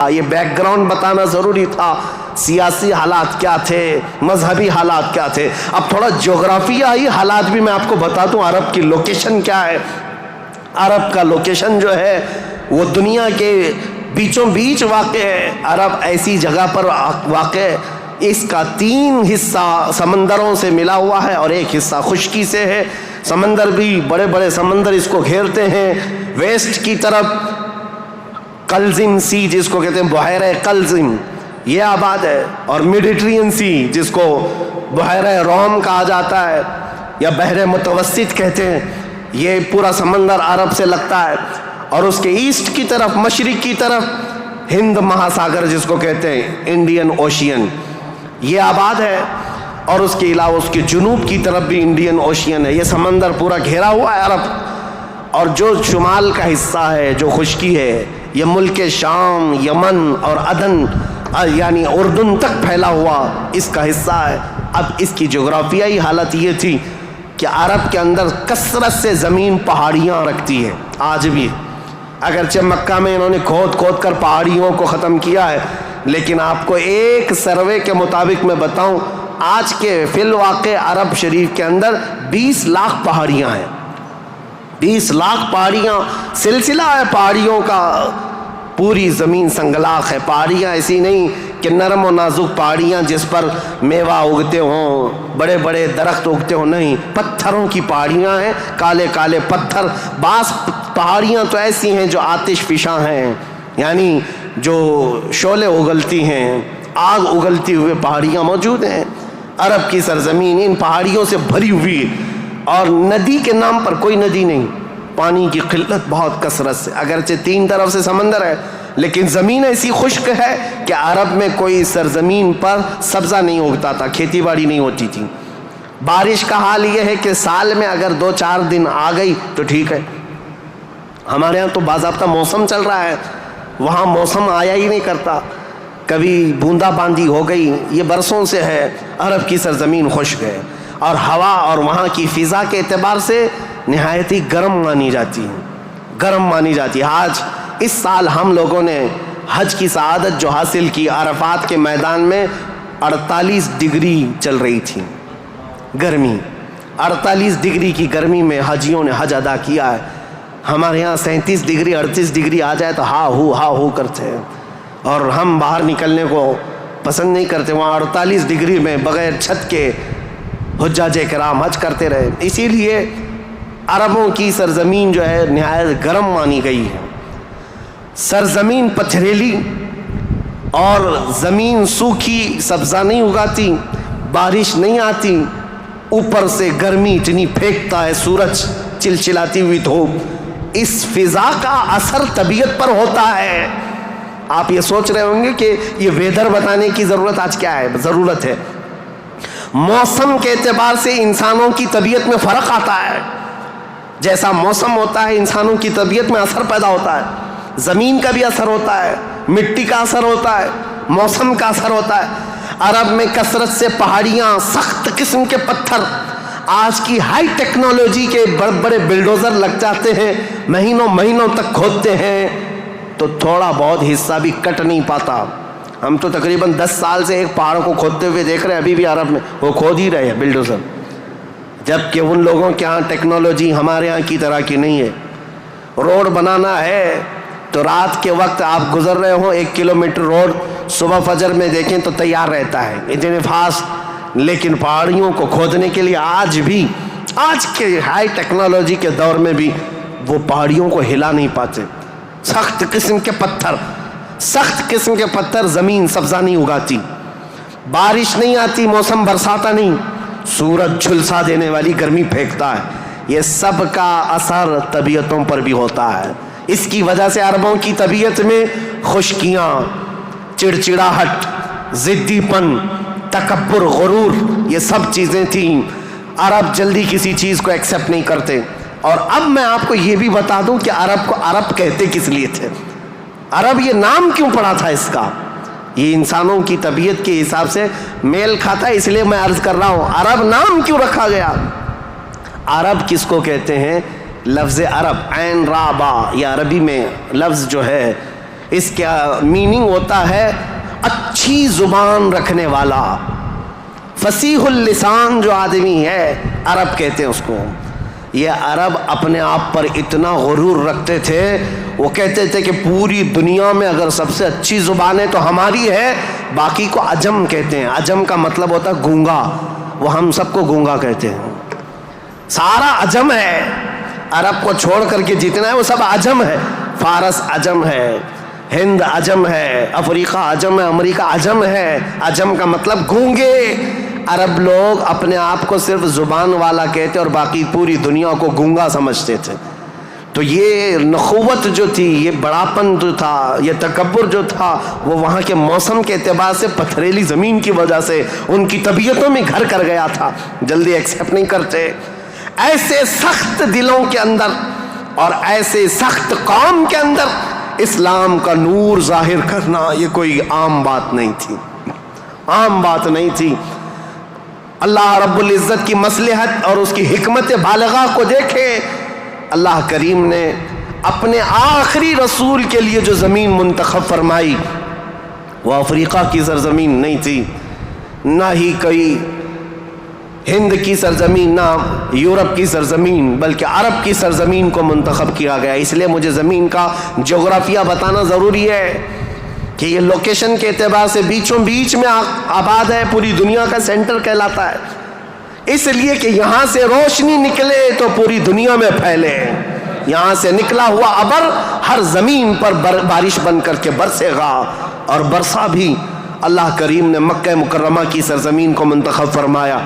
یہ back ground بتانا ضروری تھا، سیاسی حالات کیا تھے، مذہبی حالات کیا تھے۔ اب تھوڑا جغرافیائی حالات بھی میں آپ کو بتا دوں، عرب کی لوکیشن کیا ہے۔ عرب کا لوکیشن جو ہے وہ دنیا کے بیچوں بیچ واقع ہے۔ عرب ایسی جگہ پر واقع ہے، اس کا 3 حصہ سمندروں سے ملا ہوا ہے اور 1 حصہ خشکی سے ہے۔ سمندر بھی بڑے بڑے سمندر اس کو گھیرتے ہیں۔ ویسٹ کی طرف قلزم سی جس کو کہتے ہیں بحیرہ قلزم، یہ آباد ہے، اور میڈیٹرین سی جس کو بحیرہ روم کہا جاتا ہے یا بحر متوسط کہتے ہیں، یہ پورا سمندر عرب سے لگتا ہے۔ اور اس کے ایسٹ کی طرف، مشرق کی طرف ہند مہاساگر جس کو کہتے ہیں انڈین اوشین، یہ آباد ہے۔ اور اس کے علاوہ اس کے جنوب کی طرف بھی انڈین اوشین ہے۔ یہ سمندر پورا گھیرا ہوا ہے عرب۔ اور جو شمال کا حصہ ہے، جو خشکی ہے، یہ ملک شام، یمن اور عدن یعنی اردن تک پھیلا ہوا اس کا حصہ ہے۔ اب اس کی جغرافیائی حالت یہ تھی کہ عرب کے اندر کثرت سے زمین پہاڑیاں رکھتی ہے آج بھی، اگرچہ مکہ میں انہوں نے کھود کھود کر پہاڑیوں کو ختم کیا ہے، لیکن آپ کو ایک سروے کے مطابق میں بتاؤں، آج کے فی الواقع عرب شریف کے اندر 20 لاکھ پہاڑیاں ہیں۔ 20 لاکھ پہاڑیاں، سلسلہ ہے پہاڑیوں کا، پوری زمین سنگلاخ ہے۔ پہاڑیاں ایسی نہیں کہ نرم و نازک پہاڑیاں جس پر میوہ اگتے ہوں، بڑے بڑے درخت اگتے ہوں، نہیں، پتھروں کی پہاڑیاں ہیں، کالے کالے پتھر۔ بعض پہاڑیاں تو ایسی ہیں جو آتش فشاں ہیں، یعنی جو شعلے اگلتی ہیں، آگ اگلتی ہوئے پہاڑیاں موجود ہیں۔ عرب کی سرزمین ان پہاڑیوں سے بھری ہوئی، اور ندی کے نام پر کوئی ندی نہیں، پانی کی قلت بہت کثرت سے، اگرچہ 3 طرف سے سمندر ہے، لیکن زمین ایسی خشک ہے کہ عرب میں کوئی سرزمین پر سبزہ نہیں اگتا تھا، کھیتی باڑی نہیں ہوتی تھی۔ بارش کا حال یہ ہے کہ سال میں اگر 2-4 دن آ گئی تو ٹھیک ہے۔ ہمارے ہاں تو باضابطہ موسم چل رہا ہے، وہاں موسم آیا ہی نہیں کرتا، کبھی بوندا باندی ہو گئی، یہ برسوں سے ہے۔ عرب کی سرزمین خشک ہے، اور ہوا اور وہاں کی فضا کے اعتبار سے نہایت ہی گرم مانی جاتی ہے۔ آج اس سال ہم لوگوں نے حج کی سعادت جو حاصل کی، عرفات کے میدان میں 48 ڈگری چل رہی تھی گرمی، 48 ڈگری کی گرمی میں حجیوں نے حج ادا کیا ہے۔ ہمارے یہاں 37 ڈگری 38 ڈگری آ جائے تو ہا ہو کرتے ہیں، اور ہم باہر نکلنے کو پسند نہیں کرتے۔ وہاں 48 ڈگری میں بغیر چھت کے حجاج کرام حج کرتے رہے۔ اسی لیے عربوں کی سرزمین جو ہے نہایت گرم مانی گئی ہے۔ سرزمین پتھریلی اور زمین سوکھی، سبزہ نہیں اگاتی، بارش نہیں آتی، اوپر سے گرمی اتنی پھینکتا ہے سورج، چلچلاتی ہوئی دھوپ، اس فضا کا اثر طبیعت پر ہوتا ہے۔ آپ یہ سوچ رہے ہوں گے کہ یہ ویدر بتانے کی ضرورت آج کیا ہے؟ ضرورت ہے، موسم کے اعتبار سے انسانوں کی طبیعت میں فرق آتا ہے۔ جیسا موسم ہوتا ہے انسانوں کی طبیعت میں اثر پیدا ہوتا ہے، زمین کا بھی اثر ہوتا ہے، مٹی کا اثر ہوتا ہے، موسم کا اثر ہوتا ہے۔ عرب میں کثرت سے پہاڑیاں، سخت قسم کے پتھر، آج کی ہائی ٹیکنالوجی کے بڑے بڑے بلڈوزر لگ جاتے ہیں، مہینوں تک کھودتے ہیں تو تھوڑا بہت حصہ بھی کٹ نہیں پاتا۔ ہم تو تقریباً 10 سال سے ایک پہاڑ کو کھودتے ہوئے دیکھ رہے ہیں، ابھی بھی عرب میں وہ کھود ہی رہے ہیں بلڈوزر، جبکہ ان لوگوں کے ہاں ٹیکنالوجی ہمارے ہاں کی طرح کی نہیں ہے۔ روڈ بنانا ہے تو رات کے وقت آپ گزر رہے ہوں 1 کلومیٹر روڈ، صبح فجر میں دیکھیں تو تیار رہتا ہے، اتنے فاسٹ۔ لیکن پہاڑیوں کو کھودنے کے لیے آج بھی، آج کے ہائی ٹیکنالوجی کے دور میں بھی وہ پہاڑیوں کو ہلا نہیں پاتے۔ سخت قسم کے پتھر، زمین سبزہ نہیں اگاتی، بارش نہیں آتی، موسم برساتا نہیں، سورج جھلسا دینے والی گرمی پھینکتا ہے۔ یہ سب کا اثر طبیعتوں پر بھی ہوتا ہے۔ اس کی وجہ سے عربوں کی طبیعت میں خشکیاں، چڑچڑاہٹ، ضدی پن، تکبر، غرور، یہ سب چیزیں تھیں۔ عرب جلدی کسی چیز کو ایکسیپٹ نہیں کرتے۔ اور اب میں آپ کو یہ بھی بتا دوں کہ عرب کو عرب کہتے کس لیے تھے، عرب یہ نام کیوں پڑا تھا اس کا۔ یہ انسانوں کی طبیعت کے حساب سے میل کھاتا ہے، اس لیے میں عرض کر رہا ہوں عرب نام کیوں رکھا گیا۔ عرب کس کو کہتے ہیں؟ لفظ عرب، عین را با، یہ عربی میں لفظ جو ہے اس کا میننگ ہوتا ہے اچھی زبان رکھنے والا، فصیح اللسان جو آدمی ہے، عرب کہتے ہیں اس کو۔ یہ عرب اپنے آپ پر اتنا غرور رکھتے تھے، وہ کہتے تھے کہ پوری دنیا میں اگر سب سے اچھی زبانیں تو ہماری ہے، باقی کو عجم کہتے ہیں۔ عجم کا مطلب ہوتا ہے گونگا، وہ ہم سب کو گونگا کہتے ہیں، سارا عجم ہے، عرب کو چھوڑ کر کے جتنا ہے وہ سب عجم ہے۔ فارس عجم ہے، ہند عجم ہے، افریقہ عجم ہے، امریکہ عجم ہے۔ عجم کا مطلب گونگے۔ عرب لوگ اپنے آپ کو صرف زبان والا کہتے اور باقی پوری دنیا کو گونگا سمجھتے تھے۔ تو یہ نخوت جو تھی، یہ بڑاپن جو تھا، یہ تکبر جو تھا، وہ وہاں کے موسم کے اعتبار سے پتھریلی زمین کی وجہ سے ان کی طبیعتوں میں گھر کر گیا تھا، جلدی ایکسیپٹ نہیں کرتے۔ ایسے سخت دلوں کے اندر اور ایسے سخت قوم کے اندر اسلام کا نور ظاہر کرنا یہ کوئی عام بات نہیں تھی، عام بات نہیں تھی۔ اللہ رب العزت کی مصلحت اور اس کی حکمت بالغہ کو دیکھے، اللہ کریم نے اپنے آخری رسول کے لیے جو زمین منتخب فرمائی وہ افریقہ کی سرزمین نہیں تھی، نہ ہی کوئی ہند کی سرزمین، نہ یورپ کی سرزمین، بلکہ عرب کی سرزمین کو منتخب کیا گیا۔ اس لیے مجھے زمین کا جغرافیہ بتانا ضروری ہے کہ یہ لوکیشن کے اعتبار سے بیچوں بیچ میں آباد ہے، پوری دنیا کا سینٹر کہلاتا ہے، اس لیے کہ یہاں سے روشنی نکلے تو پوری دنیا میں پھیلے۔ یہاں سے نکلا ہوا ابر ہر زمین پر بارش بن کر کے برسے گا، اور برسا بھی۔ اللہ کریم نے مکہ مکرمہ کی سرزمین کو منتخب فرمایا۔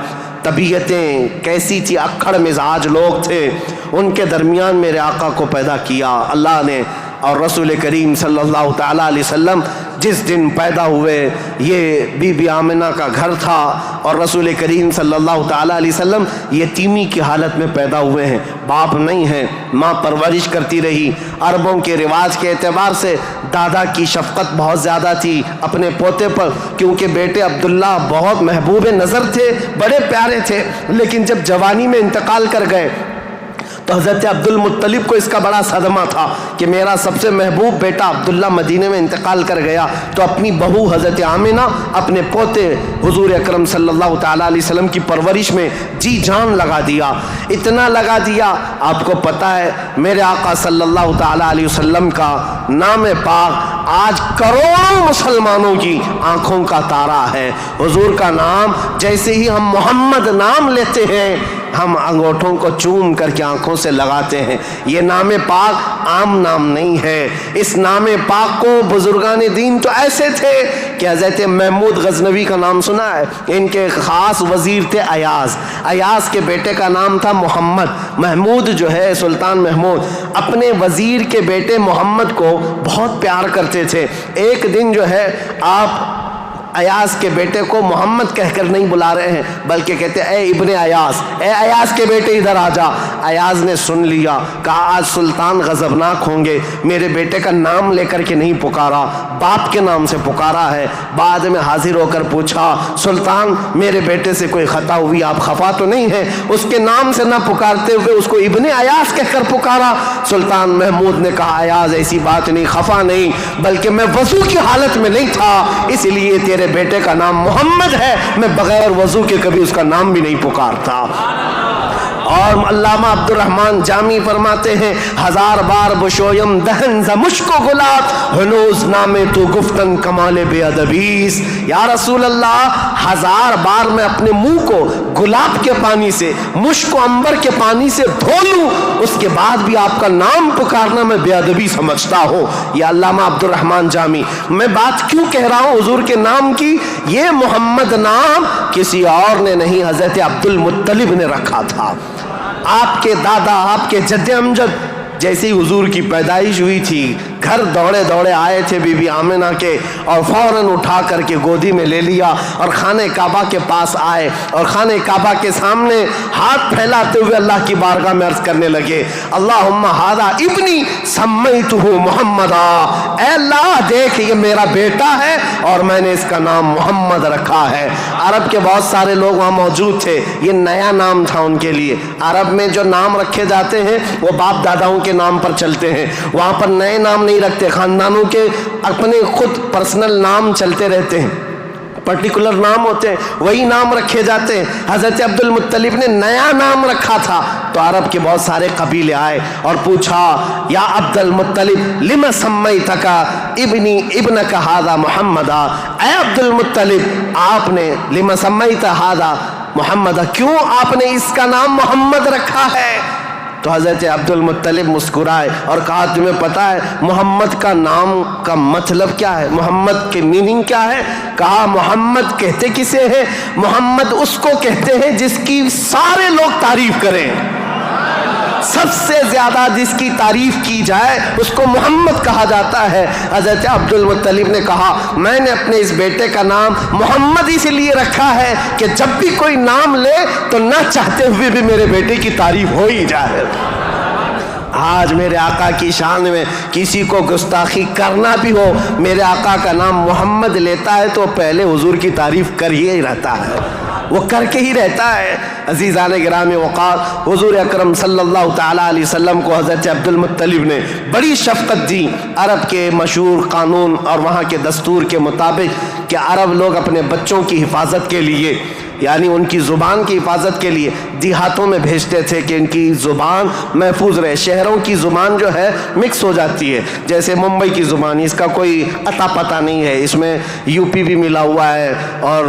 طبیعتیں کیسی تھی، اکھڑ مزاج لوگ تھے، ان کے درمیان میرے آقا کو پیدا کیا اللہ نے۔ اور رسول کریم صلی اللہ تعالیٰ علیہ وسلم جس دن پیدا ہوئے، یہ بی بی آمنہ کا گھر تھا، اور رسول کریم صلی اللہ تعالیٰ علیہ وسلم یتیمی کی حالت میں پیدا ہوئے ہیں، باپ نہیں ہیں، ماں پرورش کرتی رہی۔ عربوں کے رواج کے اعتبار سے دادا کی شفقت بہت زیادہ تھی اپنے پوتے پر، کیونکہ بیٹے عبداللہ بہت محبوب نظر تھے، بڑے پیارے تھے، لیکن جب جوانی میں انتقال کر گئے تو حضرت عبد المطلب کو اس کا بڑا صدمہ تھا کہ میرا سب سے محبوب بیٹا عبداللہ مدینے میں انتقال کر گیا۔ تو اپنی بہو حضرت آمنہ اپنے پوتے حضور اکرم صلی اللہ تعالیٰ علیہ وسلم کی پرورش میں جی جان لگا دیا، اتنا لگا دیا۔ آپ کو پتہ ہے میرے آقا صلی اللہ تعالیٰ علیہ وسلم کا نام پاک آج کروڑوں مسلمانوں کی آنکھوں کا تارا ہے۔ حضور کا نام جیسے ہی ہم محمد نام لیتے ہیں، ہم انگوٹھوں کو چوم کر کے آنکھوں سے لگاتے ہیں۔ یہ نام پاک عام نام نہیں ہے۔ اس نام پاک کو بزرگان دین تو ایسے تھے کہ حضرت محمود غزنوی کا نام سنا ہے، ان کے خاص وزیر تھے ایاز۔ ایاز کے بیٹے کا نام تھا محمد۔ محمود جو ہے سلطان محمود اپنے وزیر کے بیٹے محمد کو بہت پیار کرتے تھے۔ ایک دن جو ہے آپ ایاز کے بیٹے کو محمد کہہ کر نہیں بلا رہے ہیں، بلکہ کہتے اے ابن ایاز، اے ایاز کے بیٹے ادھر آ جا۔ ایاز نے سن لیا، کہا آج سلطان غضبناک ہوں گے، میرے بیٹے کا نام لے کر کے نہیں پکارا، باپ کے نام سے پکارا ہے۔ بعد میں حاضر ہو کر پوچھا سلطان میرے بیٹے سے کوئی خطا ہوئی، آپ خفا تو نہیں ہیں؟ اس کے نام سے نہ پکارتے ہوئے اس کو ابن ایاز کہہ کر پکارا۔ سلطان محمود نے کہا ایاز ایسی بات نہیں، خفا نہیں، بلکہ میں وضو کی حالت میں نہیں تھا، اس لیے تیرے بیٹے کا نام محمد ہے، میں بغیر وضو کے کبھی اس کا نام بھی نہیں پکارتا۔ اور علامہ عبد الرحمن جامی فرماتے ہیں ہزار بار بشویم دہن ز مشک و گلاب ہنوز نامے تو گفتن کمال بے ادبیس۔ یا رسول اللہ ہزار بار میں اپنے منہ کو گلاب کے پانی سے، مشک و عنبر کے پانی سے دھو لوں، اس کے بعد بھی آپ کا نام پکارنا میں بے ادبی سمجھتا ہوں۔ یہ علامہ عبد الرحمن جامی۔ میں بات کیوں کہہ رہا ہوں حضور کے نام کی؟ یہ محمد نام کسی اور نے نہیں، حضرت عبد المطلب نے رکھا تھا۔ آپ کے دادا، آپ کے جد امجد جیسے ہی حضور کی پیدائش ہوئی تھی، گھر دوڑے دوڑے آئے تھے بی بی آمنہ کے، اور فوراً اٹھا کر کے گودی میں لے لیا اور خانہ کعبہ کے پاس آئے، اور خانہ کعبہ کے سامنے ہاتھ پھیلاتے ہوئے اللہ کی بارگاہ میں عرض کرنے لگے اللہم ھذا ابنی سمیتہ محمدا، اے اللہ دیکھ یہ میرا بیٹا ہے اور میں نے اس کا نام محمد رکھا ہے۔ عرب کے بہت سارے لوگ وہاں موجود تھے، یہ نیا نام تھا ان کے لیے۔ عرب میں جو نام رکھے جاتے ہیں وہ باپ داداؤں کے نام پر چلتے ہیں، وہاں پر نئے نام نہیں نہیں رکھتے، خاندانوں کے اپنے خود پرسنل نام چلتے رہتے ہیں، پرٹیکولر نام ہوتے ہیں، وہی نام رکھے جاتے ہیں۔ حضرت عبد المطلب نے نیا نام رکھا تھا تو عرب کے بہت سارے قبیلے آئے اور پوچھا یا عبد المطلب لم سمیتک ابنی ابنک ھذا محمدا، اے عبد المطلب آپ نے لم سمیت ھذا محمدا، کیوں آپ نے اس کا نام محمد رکھا ہے؟ تو حضرت عبد المطلب مسکرائے اور کہا تمہیں پتہ ہے محمد کا نام کا مطلب کیا ہے، محمد کے میننگ کیا ہے؟ کہا محمد کہتے کسے ہیں؟ محمد اس کو کہتے ہیں جس کی سارے لوگ تعریف کریں، سب سے زیادہ جس کی تعریف کی جائے اس کو محمد کہا جاتا ہے۔ حضرت عبد المطلب نے کہا میں نے اپنے اس بیٹے کا نام محمد اس لیے رکھا ہے کہ جب بھی کوئی نام لے تو نہ چاہتے ہوئے بھی میرے بیٹے کی تعریف ہو ہی جائے۔ آج میرے آقا کی شان میں کسی کو گستاخی کرنا بھی ہو، میرے آقا کا نام محمد لیتا ہے تو پہلے حضور کی تعریف کر ہی رہتا ہے، وہ کر کے ہی رہتا ہے۔ عزیزان گرامی وقار، حضور اکرم صلی اللہ تعالیٰ علیہ وسلم کو حضرت عبد المطلب نے بڑی شفقت دی۔ عرب کے مشہور قانون اور وہاں کے دستور کے مطابق کہ عرب لوگ اپنے بچوں کی حفاظت کے لیے، یعنی ان کی زبان کی حفاظت کے لیے دیہاتوں میں بھیجتے تھے کہ ان کی زبان محفوظ رہے۔ شہروں کی زبان جو ہے مکس ہو جاتی ہے، جیسے ممبئی کی زبان، اس کا کوئی اتا پتہ نہیں ہے، اس میں یو پی بھی ملا ہوا ہے اور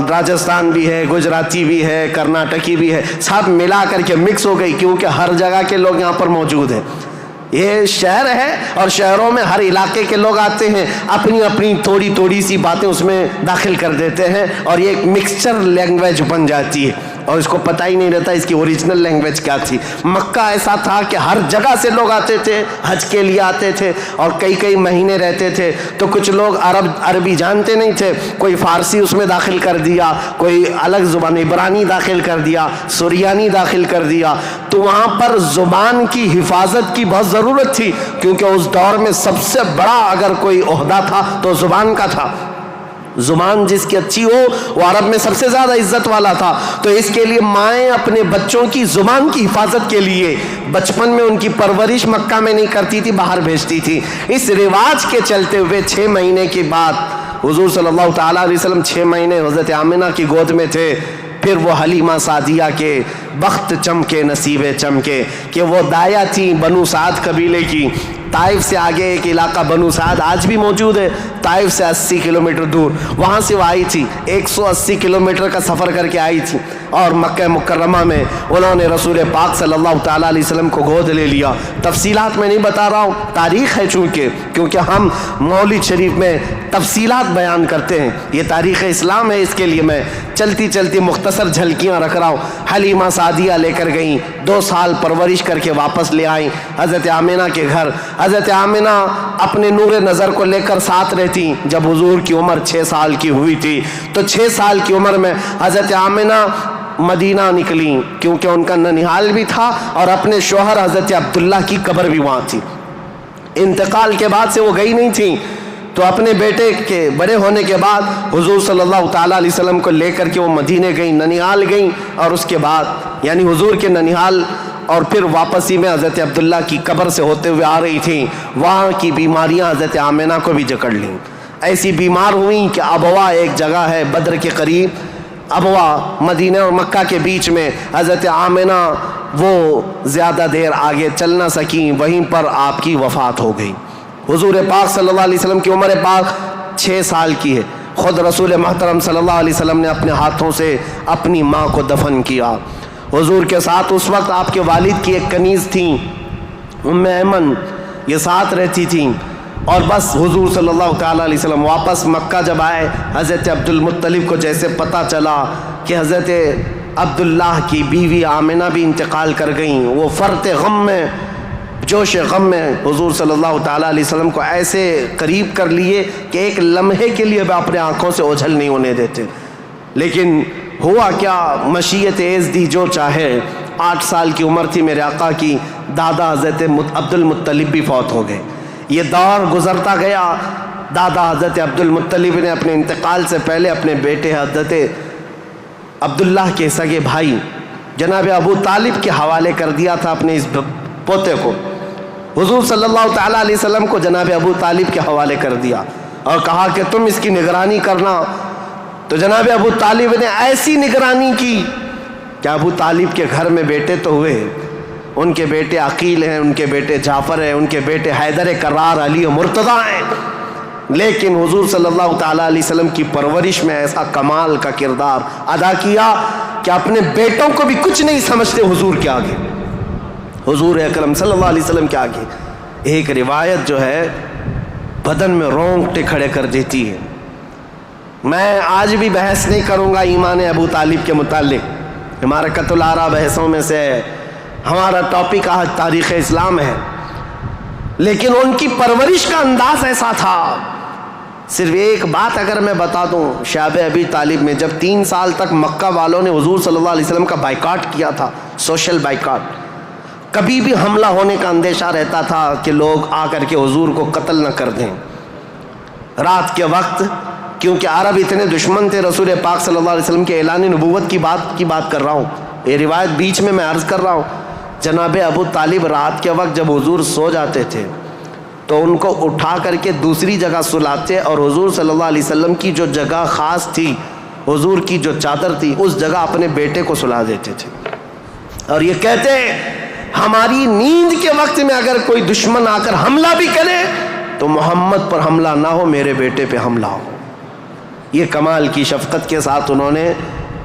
راجستھان بھی ہے، گجراتی بھی ہے، کرناٹکی بھی ہے، سب ملا کر کے مکس ہو گئی کیونکہ ہر جگہ کے لوگ یہاں پر موجود ہیں۔ یہ شہر ہے اور شہروں میں ہر علاقے کے لوگ آتے ہیں، اپنی اپنی تھوڑی تھوڑی سی باتیں اس میں داخل کر دیتے ہیں اور یہ ایک مکسچر لینگویج بن جاتی ہے اور اس کو پتہ ہی نہیں رہتا اس کی اوریجنل لینگویج کیا تھی۔ مکہ ایسا تھا کہ ہر جگہ سے لوگ آتے تھے، حج کے لیے آتے تھے اور کئی کئی مہینے رہتے تھے، تو کچھ لوگ عربی جانتے نہیں تھے، کوئی فارسی اس میں داخل کر دیا، کوئی الگ زبان عبرانی داخل کر دیا، سریانی داخل کر دیا، تو وہاں پر زبان کی حفاظت کی بہت ضرورت تھی کیونکہ اس دور میں سب سے بڑا اگر کوئی عہدہ تھا تو زبان کا تھا۔ زبان جس کی اچھی ہو وہ عرب میں سب سے زیادہ عزت والا تھا، تو اس کے لیے مائیں اپنے بچوں کی زبان کی حفاظت کے لیے بچپن میں ان کی پرورش مکہ میں نہیں کرتی تھی، باہر بھیجتی تھی۔ اس رواج کے چلتے ہوئے 6 مہینے کے بعد حضور صلی اللہ تعالیٰ علیہ وسلم 6 مہینے حضرت آمنہ کی گود میں تھے، پھر وہ حلیمہ سعدیہ کے بخت چمکے نصیبے چمکے کہ وہ دایا تھیں بنو سعد قبیلے کی۔ طائف سے آگے ایک علاقہ بنو سعد آج بھی موجود ہے، طائف سے 80 کلومیٹر دور، وہاں سے وہ آئی تھی، 180 کلومیٹر کا سفر کر کے آئی تھی اور مکہ مکرمہ میں انہوں نے رسول پاک صلی اللہ تعالیٰ علیہ وسلم کو گود لے لیا۔ تفصیلات میں نہیں بتا رہا ہوں، تاریخ ہے کیونکہ ہم مولد شریف میں تفصیلات بیان کرتے ہیں، یہ تاریخ اسلام ہے، اس کے لیے میں چلتی چلتی مختصر جھلکیاں رکھ رہا ہوں۔ حلیمہ سعدیہ لے کر گئیں، 2 سال پرورش کر کے واپس لے آئیں حضرت آمنہ کے گھر۔ حضرت آمنہ اپنے نور نظر کو لے کر ساتھ رہتی۔ جب حضور کی عمر 6 سال کی ہوئی تھی تو 6 سال کی عمر میں حضرت آمنہ مدینہ نکلی کیونکہ ان کا ننیھال بھی تھا اور اپنے شوہر حضرت عبداللہ کی قبر بھی وہاں تھی۔ انتقال کے بعد سے وہ گئی نہیں تھیں، تو اپنے بیٹے کے بڑے ہونے کے بعد حضور صلی اللہ تعالیٰ علیہ وسلم کو لے کر کے وہ مدینہ گئیں، ننیھال گئیں، اور اس کے بعد یعنی حضور کے ننیھال اور پھر واپسی میں حضرت عبداللہ کی قبر سے ہوتے ہوئے آ رہی تھیں، وہاں کی بیماریاں حضرت آمنہ کو بھی جکڑ لیں، ایسی بیمار ہوئیں کہ ابوا ایک جگہ ہے بدر کے قریب، ابوا مدینہ اور مکہ کے بیچ میں، حضرت آمنہ وہ زیادہ دیر آگے چل نہ سکیں، وہیں پر آپ کی وفات ہو گئی۔ حضور پاک صلی اللہ علیہ وسلم کی عمر پاک 6 سال کی ہے، خود رسول محترم صلی اللہ علیہ وسلم نے اپنے ہاتھوں سے اپنی ماں کو دفن کیا۔ حضور کے ساتھ اس وقت آپ کے والد کی ایک کنیز تھیں ام ایمن، یہ ساتھ رہتی تھیں، اور بس حضور صلی اللہ تعالیٰ علیہ وسلم واپس مکہ جب آئے، حضرت عبد المطلب کو جیسے پتہ چلا کہ حضرت عبداللہ کی بیوی آمنہ بھی انتقال کر گئیں، وہ فرط غم میں، جوش غم میں حضور صلی اللہ تعالیٰ علیہ وسلم کو ایسے قریب کر لیے کہ ایک لمحے کے لیے بھی اپنے آنکھوں سے اوجھل نہیں ہونے دیتے۔ لیکن ہوا کیا، مشیت عز دی جو چاہے، 8 سال کی عمر تھی میرے آقا کی، دادا حضرت عبد المطلب بھی فوت ہو گئے۔ یہ دور گزرتا گیا، دادا حضرت عبد المطلب نے اپنے انتقال سے پہلے اپنے بیٹے حضرت عبداللہ کے سگے بھائی جناب ابو طالب کے حوالے کر دیا تھا اپنے اس پوتے کو۔ حضور صلی اللہ تعالیٰ علیہ وسلم کو جناب ابو طالب کے حوالے کر دیا اور کہا کہ تم اس کی نگرانی کرنا. تو جناب ابو طالب نے ایسی نگرانی کی کہ ابو طالب کے گھر میں بیٹے تو ہوئے, ان کے بیٹے عقیل ہیں, ان کے بیٹے جعفر ہیں, ان کے بیٹے حیدر کرار, علی و مرتضیٰ ہیں, لیکن حضور صلی اللہ تعالیٰ علیہ وسلم کی پرورش میں ایسا کمال کا کردار ادا کیا کہ اپنے بیٹوں کو بھی کچھ نہیں سمجھتے حضور کے آگے, حضور اکرم صلی اللہ علیہ وسلم کے آگے. ایک روایت جو ہے بدن میں رونگٹے کھڑے کر دیتی ہے. میں آج بھی بحث نہیں کروں گا ایمان ابو طالب کے متعلق, حمارقۃ الآراء بحثوں میں سے ہمارا ٹاپک آج تاریخ اسلام ہے, لیکن ان کی پرورش کا انداز ایسا تھا. صرف ایک بات اگر میں بتا دوں, شعب ابی طالب میں جب 3 سال تک مکہ والوں نے حضور صلی اللہ علیہ وسلم کا بائیکاٹ کیا تھا, سوشل بائیکاٹ, کبھی بھی حملہ ہونے کا اندیشہ رہتا تھا کہ لوگ آ کر کے حضور کو قتل نہ کر دیں رات کے وقت, کیونکہ عرب اتنے دشمن تھے رسول پاک صلی اللہ علیہ وسلم کے اعلان نبوت کی بات کر رہا ہوں, یہ روایت بیچ میں عرض کر رہا ہوں. جناب ابو طالب رات کے وقت جب حضور سو جاتے تھے تو ان کو اٹھا کر کے دوسری جگہ سلاتے اور حضور صلی اللہ علیہ وسلم کی جو جگہ خاص تھی, حضور کی جو چادر تھی, اس جگہ اپنے بیٹے کو سلا دیتے تھے اور یہ کہتے ہماری نیند کے وقت میں اگر کوئی دشمن آ کر حملہ بھی کرے تو محمد پر حملہ نہ ہو, میرے بیٹے پہ حملہ ہو. یہ کمال کی شفقت کے ساتھ انہوں نے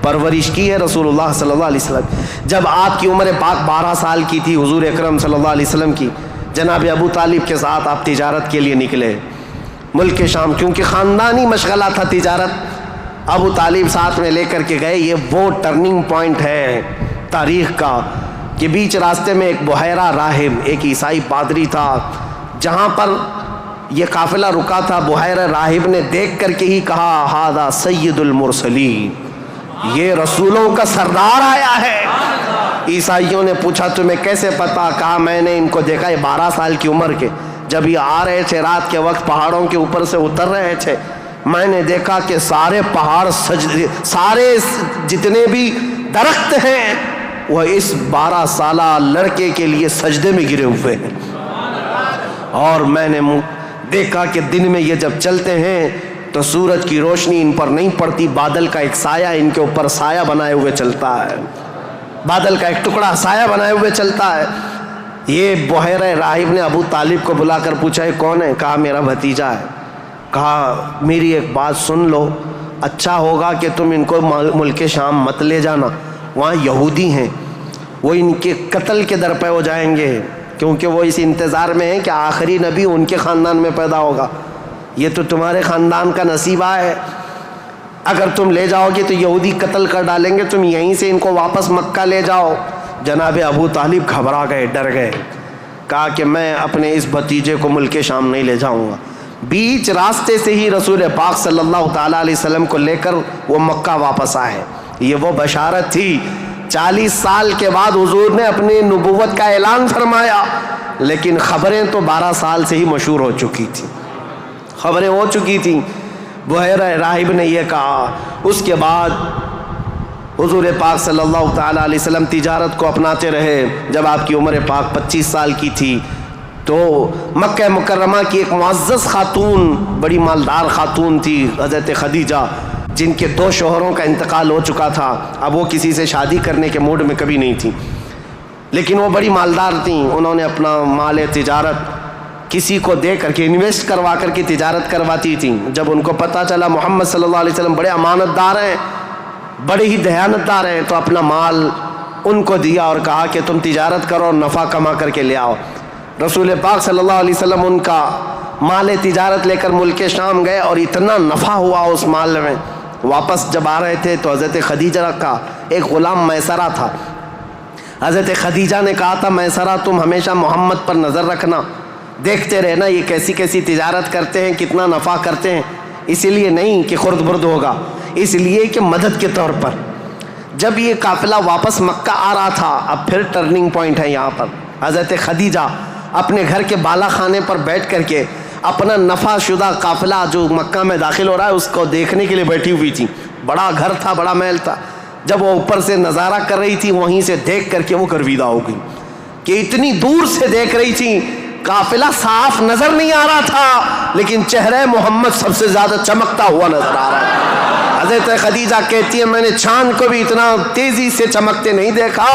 پرورش کی ہے رسول اللہ صلی اللہ علیہ وسلم. جب آپ کی عمر پاک 12 سال کی تھی حضور اکرم صلی اللہ علیہ وسلم کی, جناب ابو طالب کے ساتھ آپ تجارت کے لیے نکلے ملک شام, کیونکہ خاندانی مشغلہ تھا تجارت, ابو طالب ساتھ میں لے کر کے گئے. یہ وہ ٹرننگ پوائنٹ ہے تاریخ کا کہ بیچ راستے میں ایک بحیرہ راہب, ایک عیسائی پادری تھا, جہاں پر یہ قافلہ رکا تھا. بحیرہ راہب نے دیکھ کر کے ہی کہا ہذا سید المرسلین, یہ رسولوں کا سردار آیا ہے. عیسائیوں نے پوچھا تمہیں کیسے پتا؟ کہا میں نے ان کو دیکھا, یہ 12 سال کی عمر کے, جب یہ آ رہے تھے رات کے وقت پہاڑوں کے اوپر سے اتر رہے تھے, میں نے دیکھا کہ سارے پہاڑ سارے جتنے بھی درخت ہیں وہ اس 12 سالہ لڑکے کے لیے سجدے میں گرے ہوئے ہیں. اور میں نے دیکھا کہ دن میں یہ جب چلتے ہیں تو سورج کی روشنی ان پر نہیں پڑتی, بادل کا ایک سایہ ان کے اوپر سایہ بنائے ہوئے چلتا ہے, بادل کا ایک ٹکڑا سایہ بنائے ہوئے چلتا ہے. یہ بحیرہ راہب نے ابو طالب کو بلا کر پوچھا یہ کون ہے؟ کہا میرا بھتیجا ہے. کہا میری ایک بات سن لو, اچھا ہوگا کہ تم ان کو ملک شام مت لے جانا, وہاں یہودی ہیں, وہ ان کے قتل کے در پہ ہو جائیں گے, کیونکہ وہ اس انتظار میں ہیں کہ آخری نبی ان کے خاندان میں پیدا ہوگا. یہ تو تمہارے خاندان کا نصیبہ ہے, اگر تم لے جاؤ گے تو یہودی قتل کر ڈالیں گے, تم یہیں سے ان کو واپس مکہ لے جاؤ. جناب ابو طالب گھبرا گئے, ڈر گئے, کہا کہ میں اپنے اس بھتیجے کو ملک شام نہیں لے جاؤں گا. بیچ راستے سے ہی رسول پاک صلی اللہ تعالیٰ علیہ وسلم کو لے کر وہ مکہ واپس آئے. یہ وہ بشارت تھی, 40 سال کے بعد حضور نے اپنی نبوت کا اعلان فرمایا, لیکن خبریں تو 12 سال سے ہی مشہور ہو چکی تھیں, خبریں ہو چکی تھیں. بحیرہ راہب نے یہ کہا. اس کے بعد حضور پاک صلی اللہ تعالیٰ علیہ وسلم تجارت کو اپناتے رہے. جب آپ کی عمر پاک 25 سال کی تھی تو مکہ مکرمہ کی ایک معزز خاتون, بڑی مالدار خاتون تھی, حضرت خدیجہ, جن کے 2 شوہروں کا انتقال ہو چکا تھا. اب وہ کسی سے شادی کرنے کے موڈ میں کبھی نہیں تھی, لیکن وہ بڑی مالدار تھیں. انہوں نے اپنا مال تجارت کسی کو دے کر کے انویسٹ کروا کر کے تجارت کرواتی تھیں. جب ان کو پتہ چلا محمد صلی اللہ علیہ وسلم بڑے امانت دار ہیں, بڑے ہی دیانت دار ہیں, تو اپنا مال ان کو دیا اور کہا کہ تم تجارت کرو اور نفع کما کر کے لے آؤ. رسول پاک صلی اللہ علیہ وسلم ان کا مال تجارت لے کر ملک شام گئے اور اتنا نفع ہوا اس مال میں. واپس جب آ رہے تھے تو حضرت خدیجہ کا ایک غلام میسرہ تھا. حضرت خدیجہ نے کہا تھا میسرہ تم ہمیشہ محمد پر نظر رکھنا, دیکھتے رہنا یہ کیسی کیسی تجارت کرتے ہیں, کتنا نفع کرتے ہیں, اسی لیے نہیں کہ خرد برد ہوگا, اس لیے کہ مدد کے طور پر. جب یہ قافلہ واپس مکہ آ رہا تھا, اب پھر ٹرننگ پوائنٹ ہے یہاں پر. حضرت خدیجہ اپنے گھر کے بالا خانے پر بیٹھ کر کے اپنا نفع شدہ قافلہ جو مکہ میں داخل ہو رہا ہے اس کو دیکھنے کے لیے بیٹھی ہوئی تھی. بڑا گھر تھا, بڑا محل تھا. جب وہ اوپر سے نظارہ کر رہی تھی, وہیں سے دیکھ کر کے وہ گرویدہ ہو گئی کہ اتنی دور سے دیکھ رہی تھی قافلہ صاف نظر نہیں آ رہا تھا لیکن چہرہ محمد سب سے زیادہ چمکتا ہوا نظر آ رہا تھا۔ حضرت خدیجہ کہتی ہے میں نے چاند کو بھی اتنا تیزی سے چمکتے نہیں دیکھا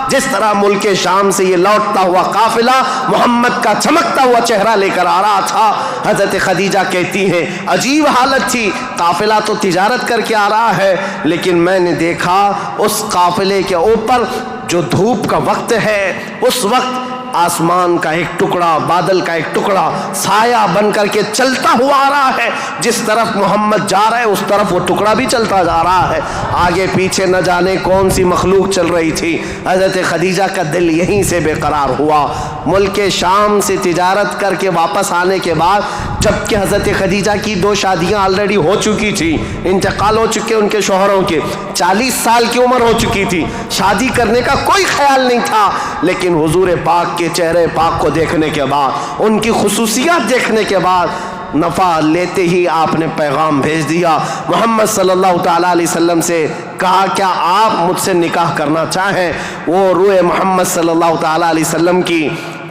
جس طرح ملک شام سے یہ لوٹتا ہوا قافلہ محمد کا چمکتا ہوا چہرہ لے کر آ رہا تھا۔ حضرت خدیجہ کہتی ہیں عجیب حالت تھی، قافلہ تو تجارت کر کے آ رہا ہے لیکن میں نے دیکھا اس قافلے کے اوپر جو دھوپ کا وقت ہے اس وقت آسمان کا ایک ٹکڑا، بادل کا ایک ٹکڑا سایہ بن کر کے چلتا ہوا آ رہا ہے، جس طرف محمد جا رہا ہے اس طرف وہ ٹکڑا بھی چلتا جا رہا ہے، آگے پیچھے نہ جانے کون سی مخلوق چل رہی تھی۔ حضرت خدیجہ کا دل یہیں سے بے قرار ہوا۔ ملک شام سے تجارت کر کے واپس آنے کے بعد جبکہ حضرت خدیجہ کی 2 شادیاں آلریڈی ہو چکی تھی، انتقال ہو چکے ان کے شوہروں کے، 40 سال کی عمر ہو چکی تھی، شادی کرنے کا کوئی خیال نہیں تھا، لیکن حضور پاک کے چہرے پاک کو دیکھنے کے بعد، ان کی خصوصیات دیکھنے کے بعد نفع لیتے ہی آپ نے پیغام بھیج دیا محمد صلی اللہ تعالیٰ علیہ وسلم سے، کہا کیا آپ مجھ سے نکاح کرنا چاہیں؟ وہ روح محمد صلی اللہ تعالیٰ علیہ وسلم کی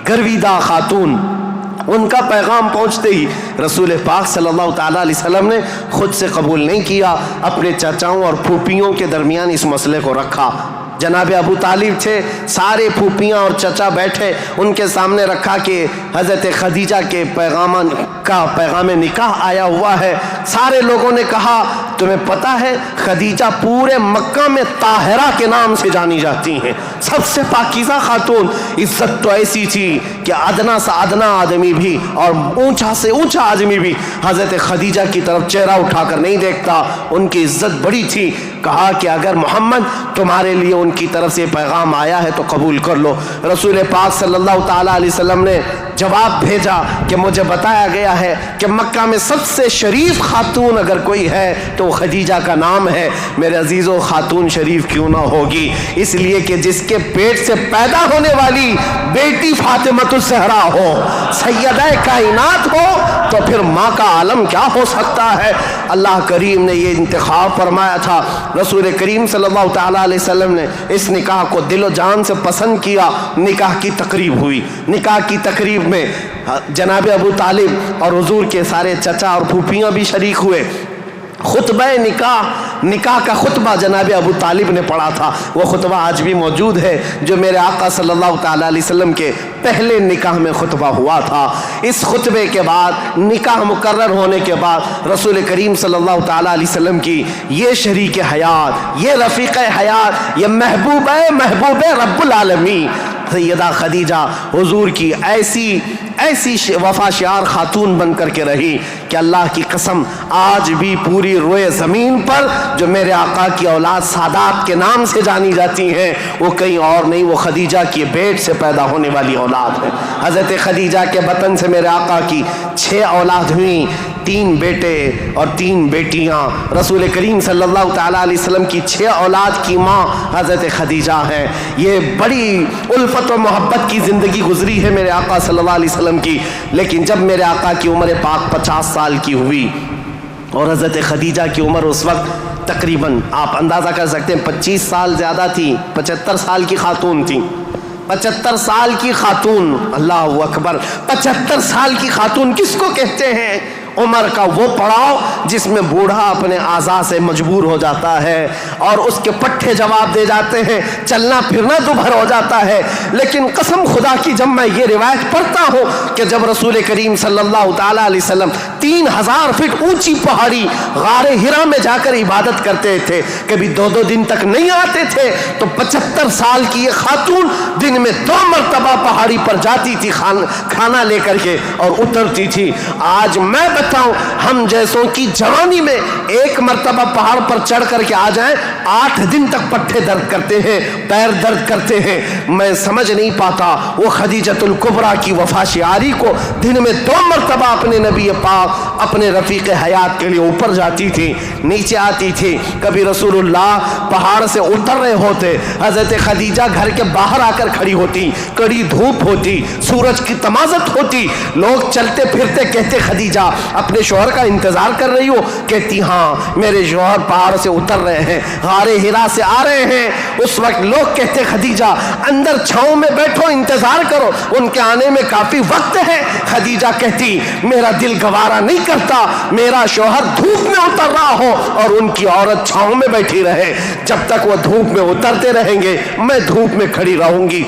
گرویدہ خاتون، ان کا پیغام پہنچتے ہی رسول پاک صلی اللہ تعالیٰ علیہ وسلم نے خود سے قبول نہیں کیا، اپنے چچاؤں اور پھوپھیوں کے درمیان اس مسئلے کو رکھا۔ جناب ابو طالب تھے، سارے پھوپھیاں اور چچا بیٹھے، ان کے سامنے رکھا کہ حضرت خدیجہ کے پیغام نکاح آیا ہوا ہے۔ سارے لوگوں نے کہا تمہیں پتہ ہے خدیجہ پورے مکہ میں طاہرہ کے نام سے جانی جاتی ہیں، سب سے پاکیزہ خاتون، عزت تو ایسی تھی کہ ادنا سے ادنا آدمی بھی اور اونچا سے اونچا آدمی بھی حضرت خدیجہ کی طرف چہرہ اٹھا کر نہیں دیکھتا، ان کی عزت بڑی تھی۔ کہا کہ اگر محمد تمہارے لیے ان کی طرف سے پیغام آیا ہے تو قبول کر لو۔ رسول پاک صلی اللہ تعالیٰ علیہ وسلم نے جواب بھیجا کہ مجھے بتایا گیا ہے کہ مکہ میں سب سے شریف خاتون اگر کوئی ہے تو خدیجہ کا نام ہے۔ میرے عزیزو خاتون شریف کیوں نہ ہوگی؟ اس لیے کہ جس کے پیٹ سے پیدا ہونے والی بیٹی فاطمۃ الزہرا ہو، سیدہ کائنات ہو، تو پھر ماں کا عالم کیا ہو سکتا ہے؟ اللہ کریم نے یہ انتخاب فرمایا تھا۔ رسول کریم صلی اللہ تعالیٰ علیہ وسلم نے اس نکاح کو دل و جان سے پسند کیا۔ نکاح کی تقریب ہوئی، نکاح کی تقریب میں جناب ابو طالب اور حضور کے سارے چچا اور پھوپھیاں بھی شریک ہوئے۔ خطبہ نکاح کا خطبہ جناب ابو طالب نے پڑھا تھا، وہ خطبہ آج بھی موجود ہے جو میرے آقا صلی اللہ تعالیٰ علیہ وسلم کے پہلے نکاح میں خطبہ ہوا تھا۔ اس خطبے کے بعد نکاح مقرر ہونے کے بعد رسول کریم صلی اللہ تعالیٰ علیہ وسلم کی یہ شریک حیات، یہ رفیق حیات، یہ محبوب رب العالمین سیدہ خدیجہ حضور کی ایسی وفا شعار خاتون بن کر کے رہی کہ اللہ کی قسم آج بھی پوری روئے زمین پر جو میرے آقا کی اولاد سادات کے نام سے جانی جاتی ہیں وہ کہیں اور نہیں، وہ خدیجہ کی بیٹ سے پیدا ہونے والی اولاد ہے۔ حضرت خدیجہ کے بطن سے میرے آقا کی 6 اولاد ہوئیں، 3 بیٹے اور 3 بیٹیاں۔ رسول کریم صلی اللہ تعالیٰ علیہ وسلم کی 6 اولاد کی ماں حضرت خدیجہ ہے۔ یہ بڑی الفت و محبت کی زندگی گزری ہے میرے آقا صلی اللہ علیہ وسلم کی، لیکن جب میرے آقا کی عمر پاک 50 سال کی ہوئی اور حضرت خدیجہ کی عمر اس وقت تقریباً آپ اندازہ کر سکتے ہیں 25 سال زیادہ تھی، 75 سال کی خاتون تھی۔ 75 سال کی خاتون، اللہ اکبر، 75 سال کی خاتون کس کو کہتے ہیں؟ عمر کا وہ پڑاؤ جس میں بوڑھا اپنے اعضاء سے مجبور ہو جاتا ہے اور اس کے پٹھے جواب دے جاتے ہیں، چلنا پھرنا دوبھر ہو جاتا ہے۔ لیکن قسم خدا کی جب میں یہ روایت پڑھتا ہوں کہ جب رسول کریم صلی اللہ تعالیٰ علیہ وسلم 3000 فٹ اونچی پہاڑی غار ہرا میں جا کر عبادت کرتے تھے، کبھی 2 دن تک نہیں آتے تھے، تو 75 سال کی یہ خاتون دن میں 2 مرتبہ پہاڑی پر جاتی تھی کھانا لے کر کے اور اترتی تھی۔ آج میں بتاؤں ہم جیسوں کی جوانی میں 1 مرتبہ پہاڑ پر چڑھ کر کے آ جائیں 8 دن تک پٹھے درد کرتے ہیں، پیر درد کرتے ہیں۔ میں سمجھ نہیں پاتا وہ خدیجۃ الکبریٰ کی وفا شعاری کو دن میں 2 مرتبہ اپنے نبی پاک اپنے رفیق حیات کے لیے اوپر جاتی تھی، نیچے آتی تھی۔ کبھی رسول اللہ پہاڑ سے اتر رہے ہوتے، حضرت خدیجہ گھر کے باہر آ کر کھڑی ہوتی، کڑی دھوپ ہوتی، سورج کی تمازت ہوتی، لوگ چلتے پھرتے کہتے خدیجہ اپنے شوہر کا انتظار کر رہی ہو؟ کہتی ہاں میرے شوہر پہاڑ سے اتر رہے ہیں، غار حرا سے آ رہے ہیں۔ اس وقت لوگ کہتے خدیجہ اندر چھاؤں میں بیٹھو، انتظار کرو، ان کے آنے میں کافی وقت ہے۔ خدیجہ کہتی میرا دل گوارا نہیں کرتا میرا شوہر دھوپ میں اتر رہا ہو اور ان کی عورت چھاؤں میں بیٹھی رہے، جب تک وہ دھوپ میں اترتے رہیں گے میں دھوپ میں کھڑی رہوں گی۔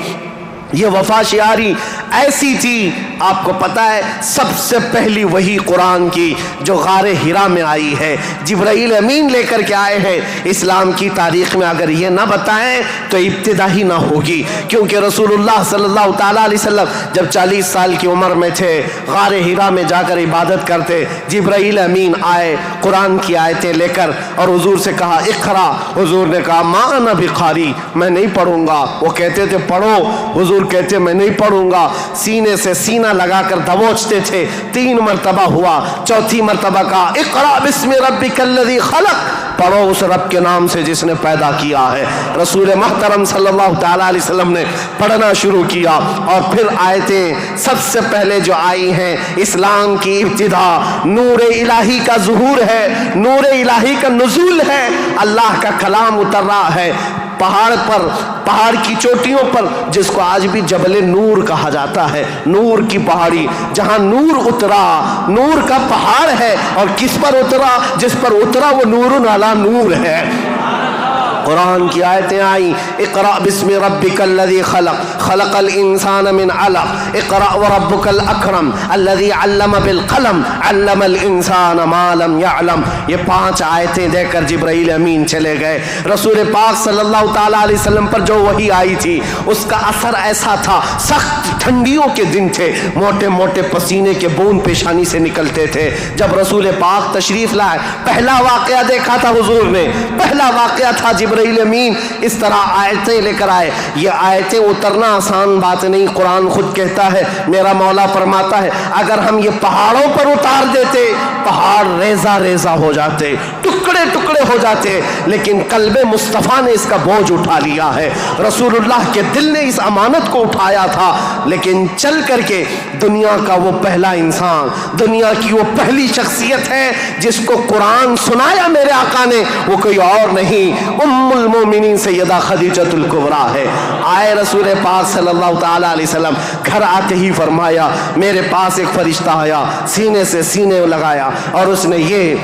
یہ وفا شعاری ایسی تھی، آپ کو پتا ہے سب سے پہلی وہی قرآن کی جو غار حرا میں آئی ہے، جبرائیل امین لے کر کے آئے ہیں۔ اسلام کی تاریخ میں اگر یہ نہ بتائیں تو ابتدا ہی نہ ہوگی، کیونکہ رسول اللہ صلی اللہ تعالیٰ علیہ وسلم جب 40 سال کی عمر میں تھے، غار حرا میں جا کر عبادت کرتے، جبرائیل امین آئے قرآن کی آیتیں لے کر اور حضور سے کہا اقرا، حضور نے کہا ما انا بقاری، میں نہیں پڑھوں گا۔ وہ کہتے تھے پڑھو، حضور کہتے میں نہیں پڑھوں گا، سینے سے سینہ لگا کر دبوچتے تھے۔ 3 مرتبہ ہوا، چوتھی مرتبہ کہا اقرا بسم ربک الذی خلق، پڑھو اس رب کے نام سے جس نے پیدا کیا ہے۔ رسول محترم صلی اللہ تعالیٰ علیہ وسلم نے پڑھنا شروع کیا، اور پھر آیتیں سب سے پہلے جو آئی ہیں، اسلام کی ابتدا نور الہی کا ظہور ہے، نور الہی کا نزول ہے، اللہ کا کلام اتر رہا ہے پہاڑ پر، پہاڑ کی چوٹیوں پر، جس کو آج بھی جبل نور کہا جاتا ہے، نور کی پہاڑی، جہاں نور اترا، نور کا پہاڑ ہے، اور کس پر اترا؟ جس پر اترا وہ نور علی نور ہے۔ قرآن کی آیتیں آئیں، اقرأ بسم ربک الذی خلق، خلق الانسان من علق، اقرأ وربک الاکرم الذی علم بالقلم، علم الانسان ما لم يعلم۔ یہ 5 آیتیں دے کر جبرائیل امین چلے گئے۔ رسول پاک صلی اللہ تعالیٰ علیہ وسلم پر جو وحی آئی تھی اس کا اثر ایسا تھا، سخت ٹھنڈیوں کے دن تھے، موٹے موٹے پسینے کے بوند پیشانی سے نکلتے تھے۔ جب رسول پاک تشریف لائے، پہلا واقعہ دیکھا تھا حضور نے، پہلا واقعہ تھا جبرائیل امین اس طرح آیتیں لے کر آئے۔ یہ آیتیں اترنا آسان بات نہیں، قرآن خود کہتا ہے، میرا مولا فرماتا ہے اگر ہم یہ پہاڑوں پر اتار دیتے پہاڑ ریزہ ریزہ ہو جاتے، ٹکڑے ٹکڑے ہو جاتے، لیکن قلب مصطفیٰ نے اس کا بوجھ اٹھا لیا ہے۔ رسول اللہ کے دل نے اس امانت کو اٹھایا تھا، لیکن چل کر کے دنیا کا وہ پہلا انسان، دنیا کی وہ پہلی شخصیت ہے جس کو قرآن سنایا میرے آقا نے، وہ کوئی اور نہیں، ام المومنین سیدہ خدیجۃ الکبریٰ ہے۔ آئے رسول پاک صلی اللہ تعالیٰ علیہ وسلم، گھر آتے ہی فرمایا میرے پاس ایک فرشتہ آیا، سینے سے سینے لگایا اور اس نے یہ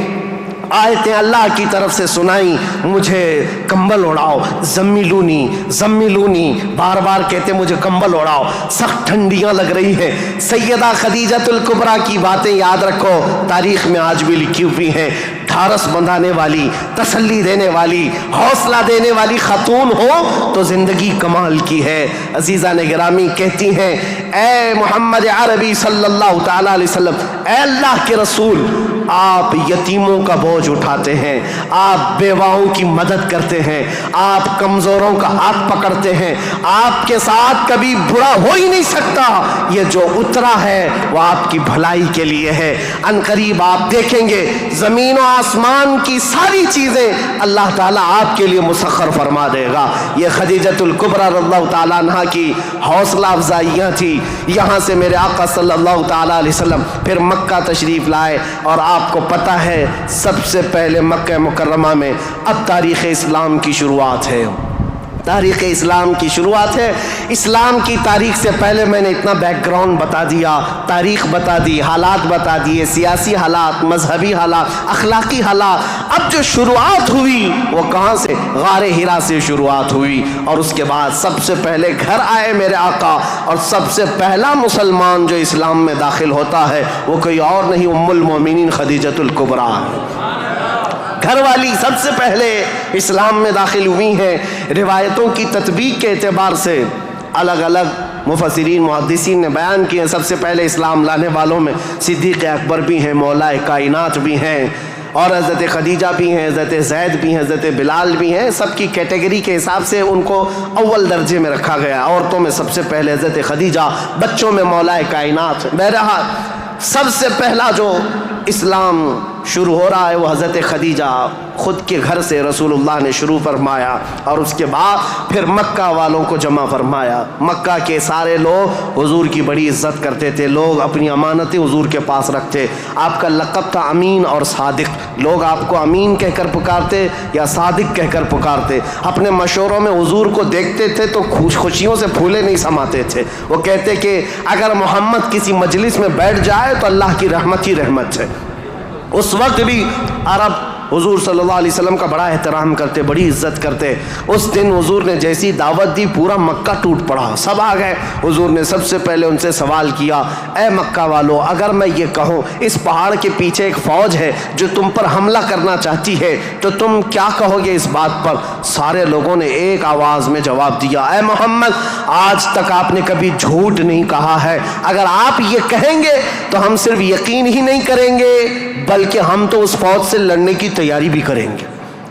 آیتیں اللہ کی طرف سے سنائی، مجھے کمبل اڑاؤ، زمیلونی زمیلونی، بار بار کہتے مجھے کمبل اڑاؤ، سخت ٹھنڈیاں لگ رہی ہیں۔ سیدہ خدیجۃ الکبریٰ کی باتیں یاد رکھو، تاریخ میں آج بھی لکھی ہوئی ہیں۔ ڈھارس بندھانے والی، تسلی دینے والی، حوصلہ دینے والی خاتون ہو تو زندگی کمال کی ہے۔ عزیزان گرامی کہتی ہیں اے محمد عربی صلی اللہ تعالیٰ علیہ وسلم، اے اللہ کے رسول، آپ یتیموں کا بوجھ اٹھاتے ہیں، آپ بیواؤں کی مدد کرتے ہیں، آپ کمزوروں کا ہاتھ پکڑتے ہیں، آپ کے ساتھ کبھی برا ہو ہی نہیں سکتا۔ یہ جو اترا ہے وہ آپ کی بھلائی کے لیے ہے۔ ان قریب آپ دیکھیں گے زمین و آسمان کی ساری چیزیں اللہ تعالیٰ آپ کے لیے مسخر فرما دے گا۔ یہ خدیجۃ الکبریٰ رضی اللہ تعالیٰ عنہ کی حوصلہ افزائیاں تھی۔ یہاں سے میرے آقا صلی اللہ تعالیٰ علیہ وسلم پھر مکہ تشریف لائے، اور آپ کو پتہ ہے سب سے پہلے مکہ مکرمہ میں اب تاریخ اسلام کی شروعات ہے، تاریخ اسلام کی شروعات ہے۔ اسلام کی تاریخ سے پہلے میں نے اتنا بیک گراؤنڈ بتا دیا، تاریخ بتا دی، حالات بتا دیے، سیاسی حالات، مذہبی حالات، اخلاقی حالات۔ اب جو شروعات ہوئی وہ کہاں سے؟ غار حرا سے شروعات ہوئی، اور اس کے بعد سب سے پہلے گھر آئے میرے آقا، اور سب سے پہلا مسلمان جو اسلام میں داخل ہوتا ہے وہ کوئی اور نہیں، ام المومنین خدیجۃ الکبریٰ، گھر والی سب سے پہلے اسلام میں داخل ہوئی ہیں۔ روایتوں کی تطبیق کے اعتبار سے الگ الگ مفسرین محدثین نے بیان کیے ہیں۔ سب سے پہلے اسلام لانے والوں میں صدیق اکبر بھی ہیں، مولا کائنات بھی ہیں، اور حضرت خدیجہ بھی ہیں، حضرت زید بھی ہیں، حضرت بلال بھی ہیں۔ سب کی کیٹیگری کے حساب سے ان کو اول درجے میں رکھا گیا۔ عورتوں میں سب سے پہلے حضرت خدیجہ، بچوں میں مولا کائنات۔ بہرحال سب سے پہلا جو اسلام شروع ہو رہا ہے وہ حضرت خدیجہ خود کے گھر سے رسول نے شروع فرمایا، اور اس کے بعد پھر مکہ والوں کو جمع فرمایا۔ مکہ کے سارے لوگ حضور کی بڑی عزت کرتے تھے، لوگ اپنی امانتیں حضور کے پاس رکھتے۔ آپ کا لقب تھا امین اور صادق، لوگ آپ کو امین کہہ کر پکارتے یا صادق کہہ کر پکارتے۔ اپنے مشوروں میں حضور کو دیکھتے تھے تو خوشیوں سے پھولے نہیں سماتے تھے۔ وہ کہتے کہ اگر محمد کسی مجلس میں بیٹھ جائے تو اللہ کی رحمت ہی رحمت ہے۔ اس وقت بھی عرب حضور صلی اللہ علیہ وسلم کا بڑا احترام کرتے، بڑی عزت کرتے۔ اس دن حضور نے جیسی دعوت دی پورا مکہ ٹوٹ پڑا، سب آ گئے۔ حضور نے سب سے پہلے ان سے سوال کیا، اے مکہ والو، اگر میں یہ کہوں اس پہاڑ کے پیچھے ایک فوج ہے جو تم پر حملہ کرنا چاہتی ہے تو تم کیا کہو گے اس بات پر؟ سارے لوگوں نے ایک آواز میں جواب دیا، اے محمد، آج تک آپ نے کبھی جھوٹ نہیں کہا ہے، اگر آپ یہ کہیں گے تو ہم صرف یقین ہی نہیں کریں گے بلکہ ہم تو اس فوج سے لڑنے کی تیاری بھی کریں گے۔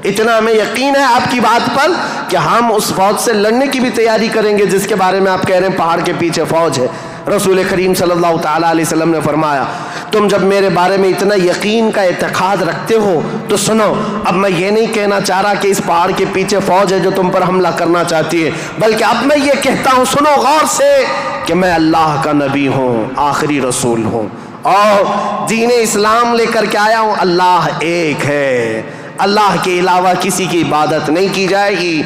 اتنا ہمیں یقین ہے آپ کی بات پر کہ ہم اس فوج سے لڑنے کی بھی تیاری کریں گے جس کے بارے میں آپ کہہ رہے ہیں پہاڑ کے پیچھے فوج ہے۔ رسول کریم صلی اللہ تعالیٰ علیہ وسلم نے فرمایا، تم جب میرے بارے میں اتنا یقین کا اعتقاد رکھتے ہو تو سنو، اب میں یہ نہیں کہنا چاہ رہا کہ اس پہاڑ کے پیچھے فوج ہے جو تم پر حملہ کرنا چاہتی ہے، بلکہ اب میں یہ کہتا ہوں، سنو غور سے، کہ میں اللہ کا نبی ہوں، آخری رسول ہوں، اور دین اسلام لے کر کے آیا ہوں۔ اللہ ایک ہے، اللہ کے علاوہ کسی کی عبادت نہیں کی جائے گی،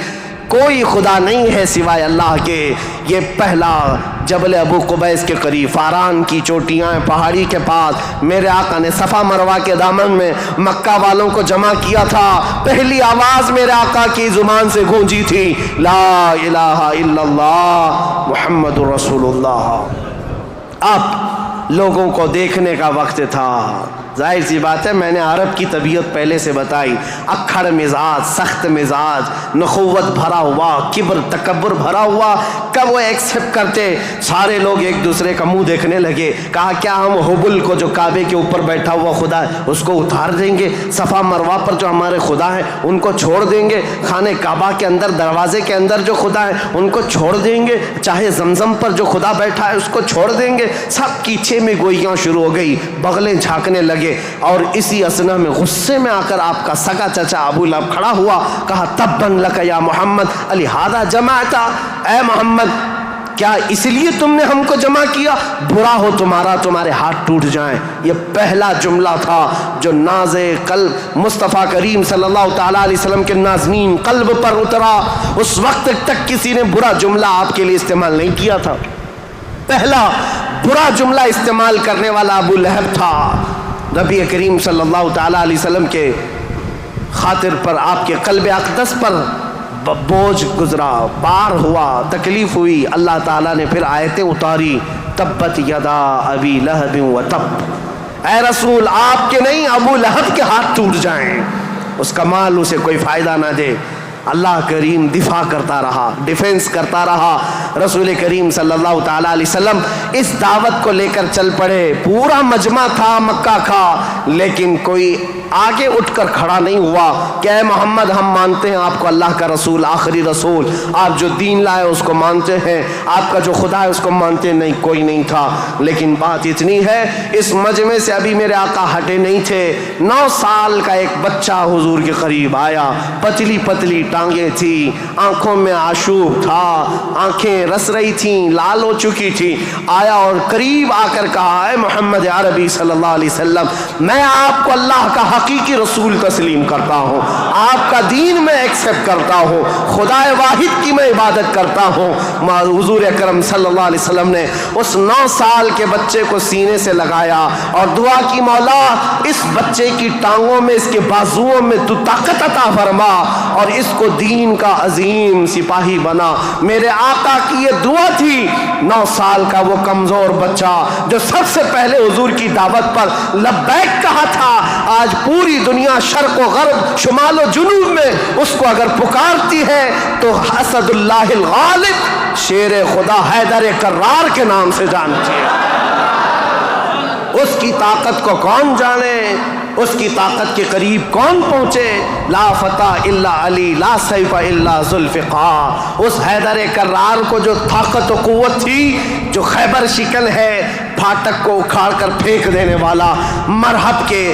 کوئی خدا نہیں ہے سوائے اللہ کے۔ یہ پہلا جبل ابو قبیس کے قریب فاران کی چوٹیاں پہاڑی کے پاس میرے آقا نے صفا مروہ کے دامن میں مکہ والوں کو جمع کیا تھا۔ پہلی آواز میرے آقا کی زبان سے گونجی تھی، لا الہ الا اللہ محمد رسول اللہ۔ اب لوگوں کو دیکھنے کا وقت تھا۔ ظاہر سی بات ہے، میں نے عرب کی طبیعت پہلے سے بتائی، اکھڑ مزاج، سخت مزاج، نخوت بھرا ہوا، کبر تکبر بھرا ہوا، کب وہ ایکسپٹ کرتے؟ سارے لوگ ایک دوسرے کا منہ دیکھنے لگے۔ کہا کیا ہم حبل کو جو کعبے کے اوپر بیٹھا ہوا خدا ہے اس کو اتار دیں گے؟ صفا مروہ پر جو ہمارے خدا ہیں ان کو چھوڑ دیں گے؟ خانہ کعبہ کے اندر دروازے کے اندر جو خدا ہے ان کو چھوڑ دیں گے؟ چاہے زمزم پر جو خدا بیٹھا ہے اس کو چھوڑ دیں گے؟ سب کی چھ میں گوئیاں شروع ہو گئی، بغلیں جھانکنے لگے۔ اور اسی اسنا میں غصے میں آ کر آپ کا سگا چچا ابو لہب کھڑا ہوا، کہا تبن لک یا محمد لہذا جمعتا، اے محمد کیا اس لیے تم نے ہم کو جمع کیا؟ برا ہو تمہارا، تمہارے ہاتھ ٹوٹ جائیں۔ یہ پہلا جملہ تھا جو ناز قلب مصطفیٰ کریم صلی اللہ تعالیٰ علیہ وسلم کے نازنین قلب پر اترا۔ اس وقت تک کسی نے برا جملہ آپ کے لیے استعمال نہیں کیا تھا۔ پہلا برا جملہ استعمال کرنے والا ابو لہب تھا۔ نبی کریم صلی اللہ تعالیٰ علیہ وسلم کے خاطر پر، آپ کے قلب اقدس پر بوجھ گزرا، بار ہوا، تکلیف ہوئی۔ اللہ تعالیٰ نے پھر آیتیں اتاری، تبت یدا ابی لہب و تب، اے رسول آپ کے نہیں ابو لہب کے ہاتھ ٹوٹ جائیں، اس کا مال اسے کوئی فائدہ نہ دے۔ اللہ کریم دفاع کرتا رہا، ڈیفنس کرتا رہا۔ رسول کریم صلی اللہ تعالیٰ علیہ وسلم اس دعوت کو لے کر چل پڑے۔ پورا مجمع تھا مکہ کا، لیکن کوئی آگے اٹھ کر کھڑا نہیں ہوا کہ اے محمد ہم مانتے ہیں آپ کو اللہ کا رسول، آخری رسول، آپ جو دین لائے اس کو مانتے ہیں، آپ کا جو خدا ہے اس کو مانتے ہیں۔ نہیں، کوئی نہیں تھا۔ لیکن بات اتنی ہے، اس مجمع سے ابھی میرے آقا ہٹے نہیں تھے۔ 9 سال کا ایک بچہ حضور کے قریب آیا، پتلی پتلی ٹانگیں تھی، آنکھوں میں آشوب تھا، آنکھیں رس رہی تھیں، لال ہو چکی تھی۔ آیا اور قریب آ کر کہا، اے محمد عربی صلی اللہ علیہ وسلم، میں آپ کو اللہ کا حقیقی رسول تسلیم کرتا ہوں، آپ کا دین میں ایکسپٹ کرتا ہوں، خدا واحد کی میں عبادت کرتا ہوں۔ حضور اکرم صلی اللہ علیہ وسلم نے اس 9 سال کے بچے کو سینے سے لگایا اور دعا کی، مولا اس بچے کی ٹانگوں میں، اس کے بازوؤں میں تو طاقت عطا فرما اور اس کو دین کا عظیم سپاہی بنا۔ میرے آقا کی یہ دعا تھی۔ 9 سال کا وہ کمزور بچہ جو سب سے پہلے حضور کی دعوت پر لبیک کہا تھا، آج پوری دنیا شرق و غرب، شمال و جنوب میں اس کو اگر پکارتی ہے تو اسد اللہ الغالب، شیر خدا حیدر کرار کے نام سے جانتی ہے۔ اس کی طاقت کو کون جانے، اس کی طاقت کے قریب کون پہنچے؟ لا فتح الا علی، لا سیف الا ذوالفقار۔ اس حیدر کرار کو جو طاقت و قوت تھی، جو خیبر شکن ہے، پھاٹک کو اکھاڑ کر پھینک دینے والا، مرحب کے